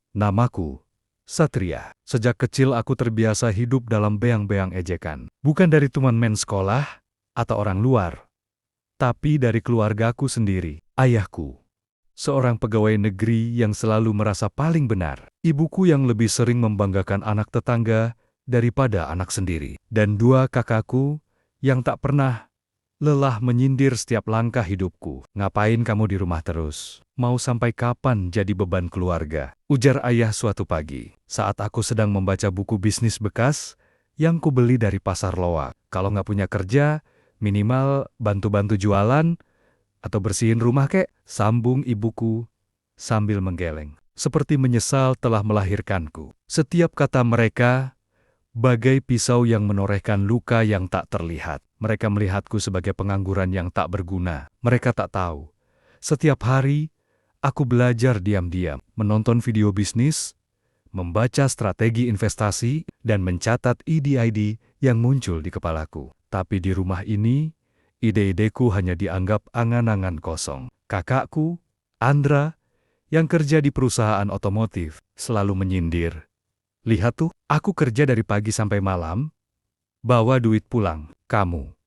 Namaku Satria. Sejak kecil aku terbiasa hidup dalam beang-beang ejekan. Bukan dari teman-teman sekolah atau orang luar, tapi dari keluargaku sendiri. Ayahku, seorang pegawai negeri yang selalu merasa paling benar. Ibuku yang lebih sering membanggakan anak tetangga daripada anak sendiri. Dan dua kakakku yang tak pernah lelah menyindir setiap langkah hidupku. "Ngapain kamu di rumah terus? Mau sampai kapan jadi beban keluarga?" ujar ayah suatu pagi, saat aku sedang membaca buku bisnis bekas yang kubeli dari pasar loak. "Kalau nggak punya kerja, minimal bantu-bantu jualan atau bersihin rumah kek," sambung ibuku sambil menggeleng, seperti menyesal telah melahirkanku. Setiap kata mereka bagai pisau yang menorehkan luka yang tak terlihat. Mereka melihatku sebagai pengangguran yang tak berguna. Mereka tak tahu. Setiap hari, aku belajar diam-diam, menonton video bisnis, membaca strategi investasi, dan mencatat ide-ide yang muncul di kepalaku. Tapi di rumah ini, ide-ideku hanya dianggap angan-angan kosong. Kakakku, Andra, yang kerja di perusahaan otomotif, selalu menyindir. "Lihat tuh, aku kerja dari pagi sampai malam, bawa duit pulang. Kamu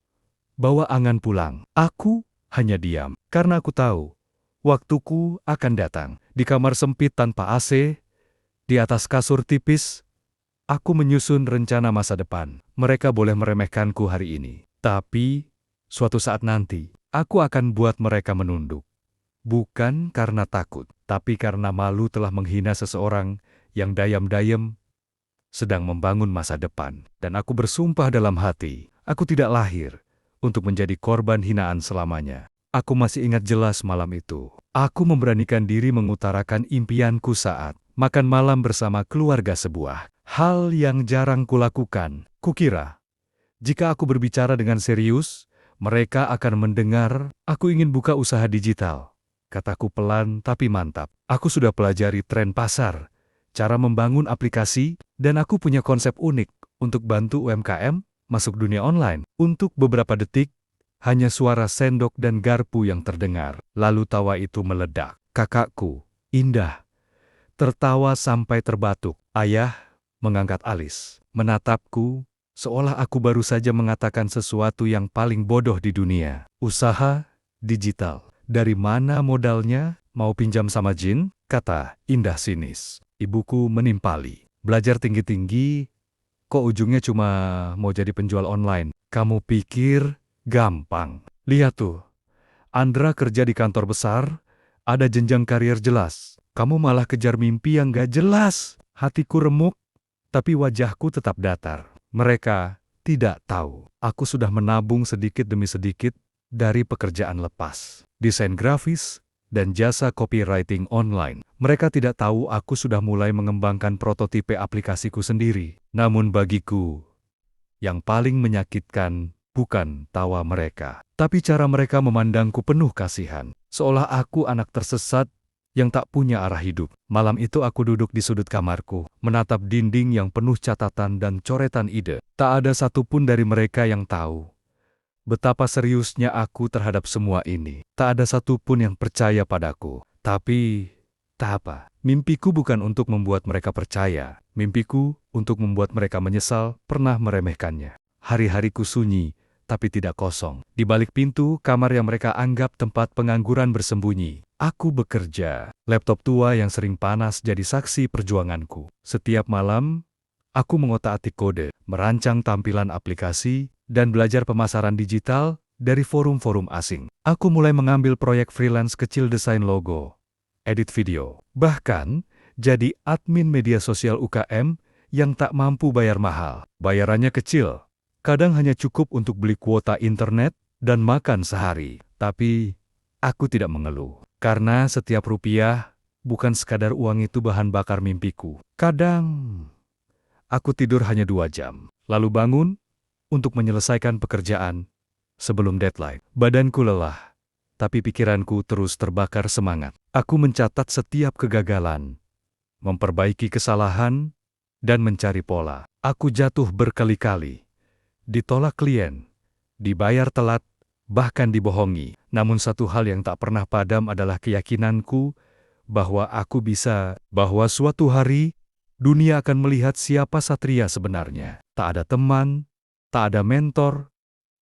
bawa angan pulang." Aku hanya diam, karena aku tahu waktuku akan datang. Di kamar sempit tanpa AC, di atas kasur tipis, aku menyusun rencana masa depan. Mereka boleh meremehkanku hari ini, tapi suatu saat nanti, aku akan buat mereka menunduk. Bukan karena takut, tapi karena malu telah menghina seseorang yang dayam-dayam sedang membangun masa depan. Dan aku bersumpah dalam hati, aku tidak lahir untuk menjadi korban hinaan selamanya. Aku masih ingat jelas malam itu. Aku memberanikan diri mengutarakan impianku saat makan malam bersama keluarga, sebuah hal yang jarang kulakukan. Kukira, jika aku berbicara dengan serius, mereka akan mendengar. "Aku ingin buka usaha digital," kataku pelan tapi mantap. "Aku sudah pelajari tren pasar, cara membangun aplikasi, dan aku punya konsep unik untuk bantu UMKM masuk dunia online." Untuk beberapa detik, hanya suara sendok dan garpu yang terdengar. Lalu tawa itu meledak. Kakakku, Indah, tertawa sampai terbatuk. Ayah mengangkat alis, menatapku, seolah aku baru saja mengatakan sesuatu yang paling bodoh di dunia. "Usaha digital. Dari mana modalnya? Mau pinjam sama Jin?" kata Indah sinis. Ibuku menimpali. "Belajar tinggi-tinggi, kok ujungnya cuma mau jadi penjual online? Kamu pikir gampang? Lihat tuh, Andra kerja di kantor besar, ada jenjang karier jelas. Kamu malah kejar mimpi yang gak jelas." Hatiku remuk, tapi wajahku tetap datar. Mereka tidak tahu, aku sudah menabung sedikit demi sedikit dari pekerjaan lepas, desain grafis, dan jasa copywriting online. Mereka tidak tahu aku sudah mulai mengembangkan prototipe aplikasiku sendiri. Namun bagiku, yang paling menyakitkan bukan tawa mereka, tapi cara mereka memandangku penuh kasihan, seolah aku anak tersesat yang tak punya arah hidup. Malam itu aku duduk di sudut kamarku, menatap dinding yang penuh catatan dan coretan ide. Tak ada satupun dari mereka yang tahu betapa seriusnya aku terhadap semua ini. Tak ada satupun yang percaya padaku. Tapi, tak apa. Mimpiku bukan untuk membuat mereka percaya. Mimpiku untuk membuat mereka menyesal pernah meremehkannya. Hari-hariku sunyi, tapi tidak kosong. Di balik pintu kamar yang mereka anggap tempat pengangguran bersembunyi, aku bekerja. Laptop tua yang sering panas jadi saksi perjuanganku. Setiap malam, aku mengotak-atik kode, merancang tampilan aplikasi, dan belajar pemasaran digital dari forum-forum asing. Aku mulai mengambil proyek freelance kecil, desain logo, edit video, bahkan jadi admin media sosial UKM yang tak mampu bayar mahal. Bayarannya kecil, kadang hanya cukup untuk beli kuota internet dan makan sehari. Tapi aku tidak mengeluh, karena setiap rupiah bukan sekadar uang, itu bahan bakar mimpiku. Kadang aku tidur hanya 2 jam, lalu bangun untuk menyelesaikan pekerjaan sebelum deadline. Badanku lelah, tapi pikiranku terus terbakar semangat. Aku mencatat setiap kegagalan, memperbaiki kesalahan, dan mencari pola. Aku jatuh berkali-kali, ditolak klien, dibayar telat, bahkan dibohongi. Namun satu hal yang tak pernah padam adalah keyakinanku bahwa bahwa suatu hari, dunia akan melihat siapa Satria sebenarnya. Tak ada teman, tak ada mentor,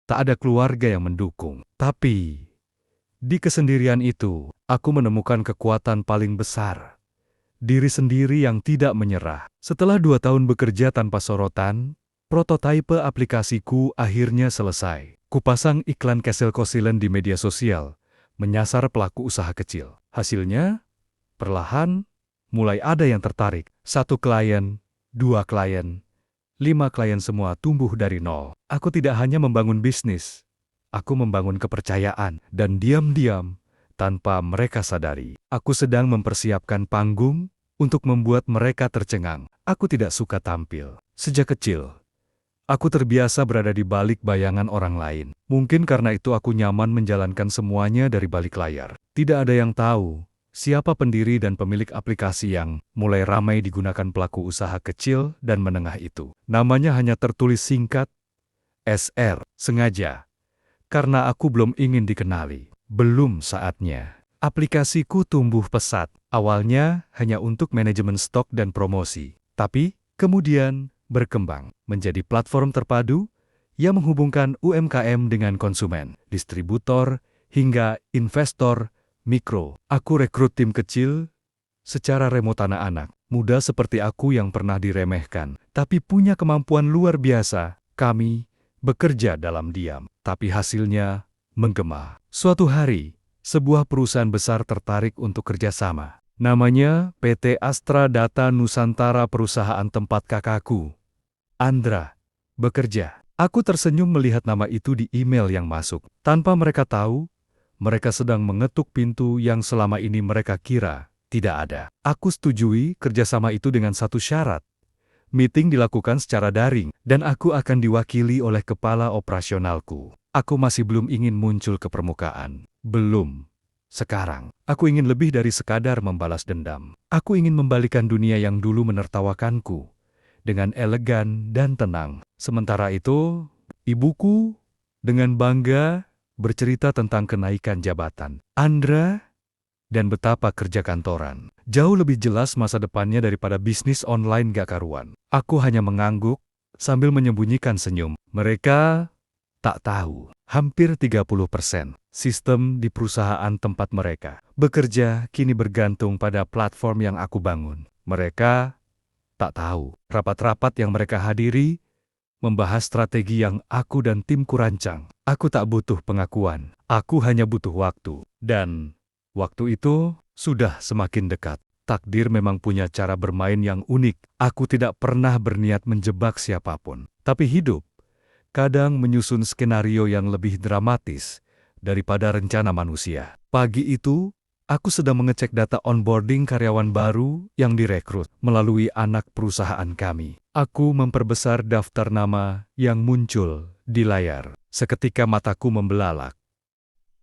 tak ada keluarga yang mendukung. Tapi, di kesendirian itu, aku menemukan kekuatan paling besar. Diri sendiri yang tidak menyerah. Setelah 2 tahun bekerja tanpa sorotan, prototipe aplikasiku akhirnya selesai. Kupasang iklan Kesel Kosilen di media sosial, menyasar pelaku usaha kecil. Hasilnya, perlahan, mulai ada yang tertarik. 1 klien, 2 klien, 5 klien, semua tumbuh dari nol. Aku tidak hanya membangun bisnis, aku membangun kepercayaan. Dan diam-diam, tanpa mereka sadari, aku sedang mempersiapkan panggung untuk membuat mereka tercengang. Aku tidak suka tampil. Sejak kecil, aku terbiasa berada di balik bayangan orang lain. Mungkin karena itu aku nyaman menjalankan semuanya dari balik layar. Tidak ada yang tahu siapa pendiri dan pemilik aplikasi yang mulai ramai digunakan pelaku usaha kecil dan menengah itu. Namanya hanya tertulis singkat, SR, sengaja. Karena aku belum ingin dikenali. Belum saatnya. Aplikasiku tumbuh pesat. Awalnya hanya untuk manajemen stok dan promosi. Tapi, kemudian berkembang menjadi platform terpadu yang menghubungkan UMKM dengan konsumen, distributor, hingga investor mikro. Aku rekrut tim kecil secara remote, anak-anak muda seperti aku yang pernah diremehkan, tapi punya kemampuan luar biasa. Kami bekerja dalam diam, tapi hasilnya menggema. Suatu hari, sebuah perusahaan besar tertarik untuk kerjasama. Namanya PT Astra Data Nusantara, perusahaan tempat kakakku, Andra, bekerja. Aku tersenyum melihat nama itu di email yang masuk. Tanpa mereka tahu, mereka sedang mengetuk pintu yang selama ini mereka kira tidak ada. Aku setujui kerjasama itu dengan satu syarat. Meeting dilakukan secara daring, dan aku akan diwakili oleh kepala operasionalku. Aku masih belum ingin muncul ke permukaan. Belum. Sekarang, aku ingin lebih dari sekadar membalas dendam. Aku ingin membalikan dunia yang dulu menertawakanku dengan elegan dan tenang. Sementara itu, ibuku dengan bangga bercerita tentang kenaikan jabatan Andra dan betapa kerja kantoran jauh lebih jelas masa depannya daripada bisnis online gak karuan. Aku hanya mengangguk sambil menyembunyikan senyum. Mereka tak tahu, hampir 30% sistem di perusahaan tempat mereka bekerja kini bergantung pada platform yang aku bangun. Mereka tak tahu, rapat-rapat yang mereka hadiri membahas strategi yang aku dan timku rancang. Aku tak butuh pengakuan, aku hanya butuh waktu. Dan waktu itu sudah semakin dekat. Takdir memang punya cara bermain yang unik. Aku tidak pernah berniat menjebak siapapun. Tapi hidup kadang menyusun skenario yang lebih dramatis daripada rencana manusia. Pagi itu, aku sedang mengecek data onboarding karyawan baru yang direkrut melalui anak perusahaan kami. Aku memperbesar daftar nama yang muncul di layar. Seketika mataku membelalak.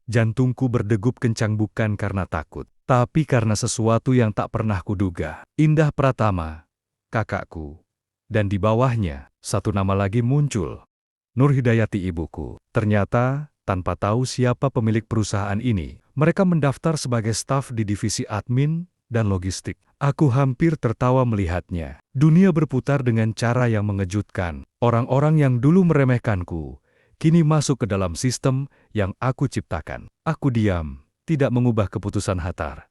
Jantungku berdegup kencang, bukan karena takut, tapi karena sesuatu yang tak pernah kuduga. Indah Pratama, kakakku. Dan di bawahnya, satu nama lagi muncul. Nur Hidayati, ibuku. Ternyata, tanpa tahu siapa pemilik perusahaan ini, mereka mendaftar sebagai staf di divisi admin dan logistik. Aku hampir tertawa melihatnya. Dunia berputar dengan cara yang mengejutkan. Orang-orang yang dulu meremehkanku, kini masuk ke dalam sistem yang aku ciptakan. Aku diam, tidak mengubah keputusan Hatar.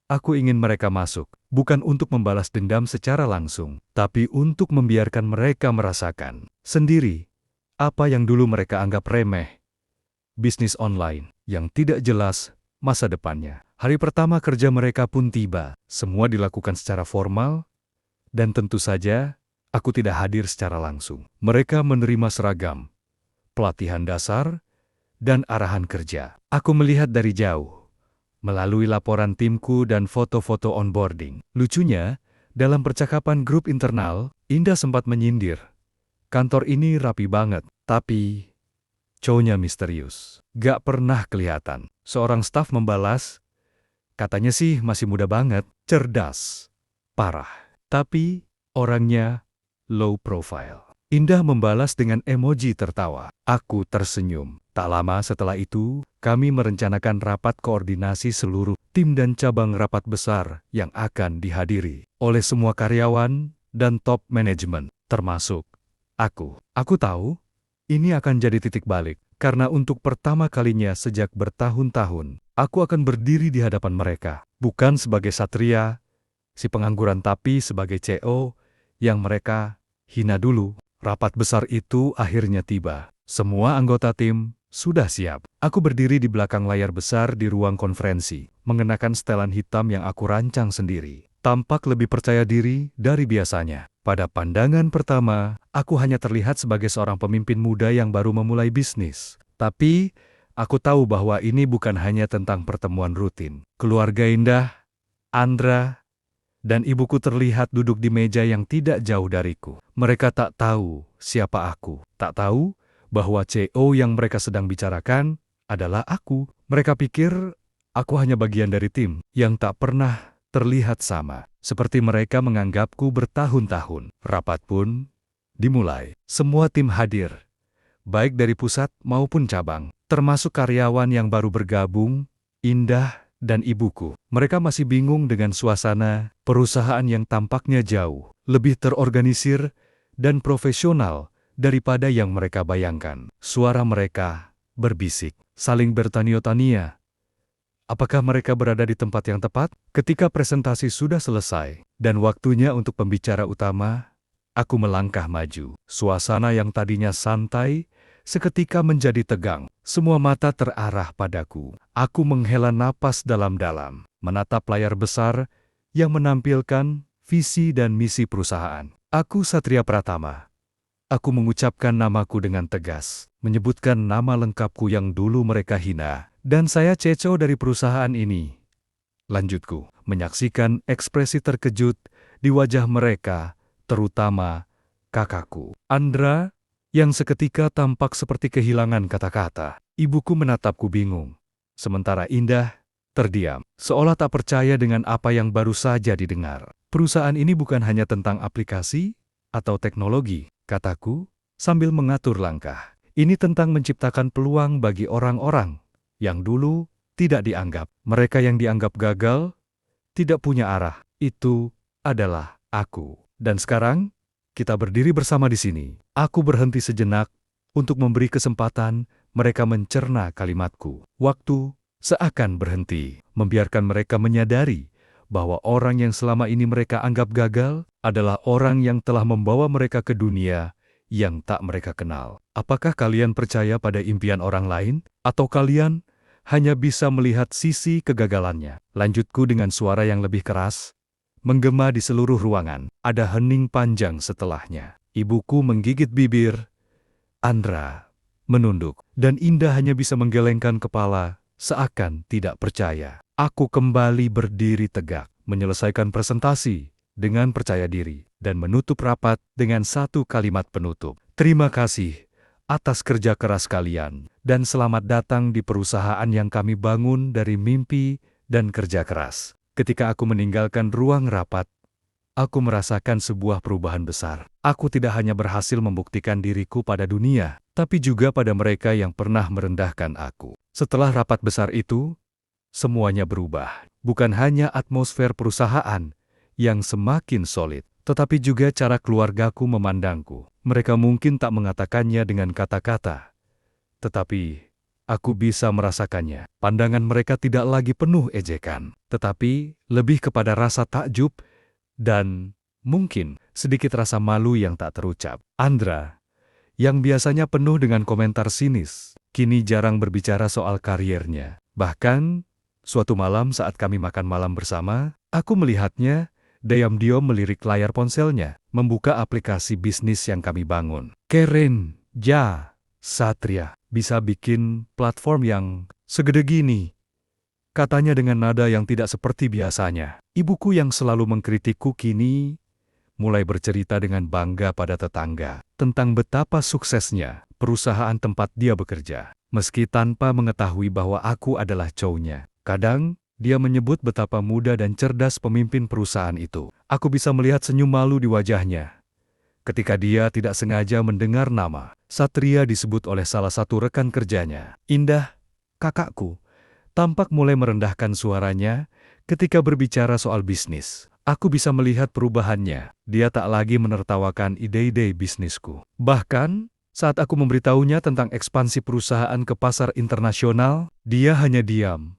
Aku ingin mereka masuk, bukan untuk membalas dendam secara langsung, tapi untuk membiarkan mereka merasakan sendiri apa yang dulu mereka anggap remeh. Bisnis online yang tidak jelas masa depannya. Hari pertama kerja mereka pun tiba. Semua dilakukan secara formal, dan tentu saja aku tidak hadir secara langsung. Mereka menerima seragam, pelatihan dasar, dan arahan kerja. Aku melihat dari jauh, melalui laporan timku dan foto-foto onboarding. Lucunya, dalam percakapan grup internal, Indah sempat menyindir, "Kantor ini rapi banget, tapi cowoknya misterius. Gak pernah kelihatan." Seorang staf membalas, "Katanya sih masih muda banget, cerdas, parah. Tapi orangnya low profile." Indah membalas dengan emoji tertawa. Aku tersenyum. Tak lama setelah itu, kami merencanakan rapat koordinasi seluruh tim dan cabang rapat besar yang akan dihadiri oleh semua karyawan dan top manajemen, termasuk aku. Aku tahu, ini akan jadi titik balik, karena untuk pertama kalinya sejak bertahun-tahun, aku akan berdiri di hadapan mereka, bukan sebagai satria, si pengangguran, tapi sebagai CEO yang mereka hina dulu. Rapat besar itu akhirnya tiba. Semua anggota tim sudah siap. Aku berdiri di belakang layar besar di ruang konferensi, mengenakan setelan hitam yang aku rancang sendiri. Tampak lebih percaya diri dari biasanya. Pada pandangan pertama, aku hanya terlihat sebagai seorang pemimpin muda yang baru memulai bisnis. Tapi, aku tahu bahwa ini bukan hanya tentang pertemuan rutin. Keluarga indah, Andra, dan ibuku terlihat duduk di meja yang tidak jauh dariku. Mereka tak tahu siapa aku. Tak tahu bahwa CEO yang mereka sedang bicarakan adalah aku. Mereka pikir aku hanya bagian dari tim yang tak pernah terlihat sama. Seperti mereka menganggapku bertahun-tahun. Rapat pun dimulai. Semua tim hadir, baik dari pusat maupun cabang, termasuk karyawan yang baru bergabung, Indah, dan ibuku. Mereka masih bingung dengan suasana perusahaan yang tampaknya jauh lebih terorganisir dan profesional daripada yang mereka bayangkan. Suara mereka berbisik, saling bertanya-tanya. Apakah mereka berada di tempat yang tepat? Ketika presentasi sudah selesai dan waktunya untuk pembicara utama, aku melangkah maju. Suasana yang tadinya santai seketika menjadi tegang. Semua mata terarah padaku. Aku menghela napas dalam-dalam, menatap layar besar yang menampilkan visi dan misi perusahaan. Aku Satria Pratama. Aku mengucapkan namaku dengan tegas, menyebutkan nama lengkapku yang dulu mereka hina, dan saya CEO dari perusahaan ini. Lanjutku, menyaksikan ekspresi terkejut di wajah mereka, terutama kakakku, Andra, yang seketika tampak seperti kehilangan kata-kata. Ibuku menatapku bingung, sementara Indah terdiam, seolah tak percaya dengan apa yang baru saja didengar. Perusahaan ini bukan hanya tentang aplikasi atau teknologi, kataku, sambil mengatur langkah. Ini tentang menciptakan peluang bagi orang-orang yang dulu tidak dianggap. Mereka yang dianggap gagal, tidak punya arah. Itu adalah aku. Dan sekarang, kita berdiri bersama di sini. Aku berhenti sejenak untuk memberi kesempatan mereka mencerna kalimatku. Waktu seakan berhenti, membiarkan mereka menyadari bahwa orang yang selama ini mereka anggap gagal adalah orang yang telah membawa mereka ke dunia yang tak mereka kenal. Apakah kalian percaya pada impian orang lain? Atau kalian hanya bisa melihat sisi kegagalannya? Lanjutku dengan suara yang lebih keras, menggema di seluruh ruangan. Ada hening panjang setelahnya. Ibuku menggigit bibir, Andra menunduk, dan Indah hanya bisa menggelengkan kepala seakan tidak percaya. Aku kembali berdiri tegak, menyelesaikan presentasi dengan percaya diri, dan menutup rapat dengan satu kalimat penutup. Terima kasih atas kerja keras kalian, dan selamat datang di perusahaan yang kami bangun dari mimpi dan kerja keras. Ketika aku meninggalkan ruang rapat, aku merasakan sebuah perubahan besar. Aku tidak hanya berhasil membuktikan diriku pada dunia, tapi juga pada mereka yang pernah merendahkan aku. Setelah rapat besar itu, semuanya berubah. Bukan hanya atmosfer perusahaan yang semakin solid, tetapi juga cara keluargaku memandangku. Mereka mungkin tak mengatakannya dengan kata-kata, tetapi aku bisa merasakannya. Pandangan mereka tidak lagi penuh ejekan, tetapi lebih kepada rasa takjub dan mungkin sedikit rasa malu yang tak terucap. Andra, yang biasanya penuh dengan komentar sinis, kini jarang berbicara soal karirnya. Bahkan, suatu malam saat kami makan malam bersama, aku melihatnya diam-diam melirik layar ponselnya, membuka aplikasi bisnis yang kami bangun. Keren, ja, Satria, bisa bikin platform yang segede gini, katanya dengan nada yang tidak seperti biasanya. Ibuku yang selalu mengkritikku kini mulai bercerita dengan bangga pada tetangga tentang betapa suksesnya perusahaan tempat dia bekerja, meski tanpa mengetahui bahwa aku adalah cowoknya. Kadang, dia menyebut betapa muda dan cerdas pemimpin perusahaan itu. Aku bisa melihat senyum malu di wajahnya ketika dia tidak sengaja mendengar nama Satria disebut oleh salah satu rekan kerjanya. Indah, kakakku, tampak mulai merendahkan suaranya ketika berbicara soal bisnis. Aku bisa melihat perubahannya. Dia tak lagi menertawakan ide-ide bisnisku. Bahkan, saat aku memberitahunya tentang ekspansi perusahaan ke pasar internasional, dia hanya diam.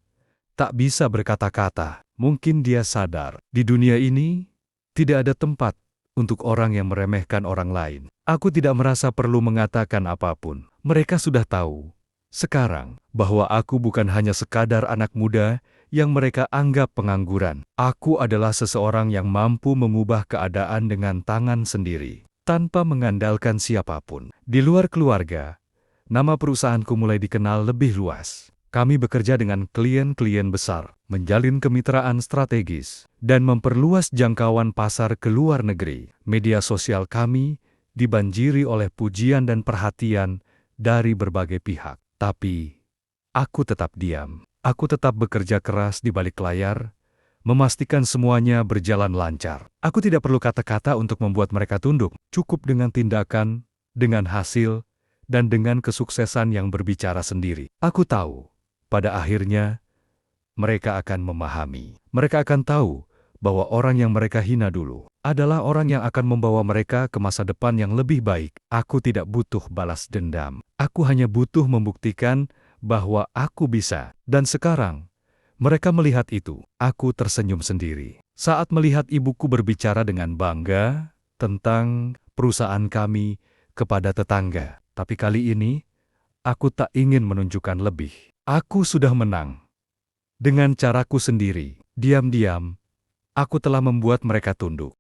Tak bisa berkata-kata. Mungkin dia sadar, di dunia ini, tidak ada tempat untuk orang yang meremehkan orang lain. Aku tidak merasa perlu mengatakan apapun. Mereka sudah tahu, sekarang, bahwa aku bukan hanya sekadar anak muda yang mereka anggap pengangguran. Aku adalah seseorang yang mampu mengubah keadaan dengan tangan sendiri, tanpa mengandalkan siapapun. Di luar keluarga, nama perusahaanku mulai dikenal lebih luas. Kami bekerja dengan klien-klien besar, menjalin kemitraan strategis, dan memperluas jangkauan pasar ke luar negeri. Media sosial kami dibanjiri oleh pujian dan perhatian dari berbagai pihak. Tapi, aku tetap diam. Aku tetap bekerja keras di balik layar, memastikan semuanya berjalan lancar. Aku tidak perlu kata-kata untuk membuat mereka tunduk. Cukup dengan tindakan, dengan hasil, dan dengan kesuksesan yang berbicara sendiri. Aku tahu, pada akhirnya, mereka akan memahami. Mereka akan tahu bahwa orang yang mereka hina dulu adalah orang yang akan membawa mereka ke masa depan yang lebih baik. Aku tidak butuh balas dendam. Aku hanya butuh membuktikan bahwa aku bisa. Dan sekarang, mereka melihat itu. Aku tersenyum sendiri. Saat melihat ibuku berbicara dengan bangga tentang perusahaan kami kepada tetangga. Tapi kali ini, aku tak ingin menunjukkan lebih. Aku sudah menang. Dengan caraku sendiri, diam-diam, aku telah membuat mereka tunduk.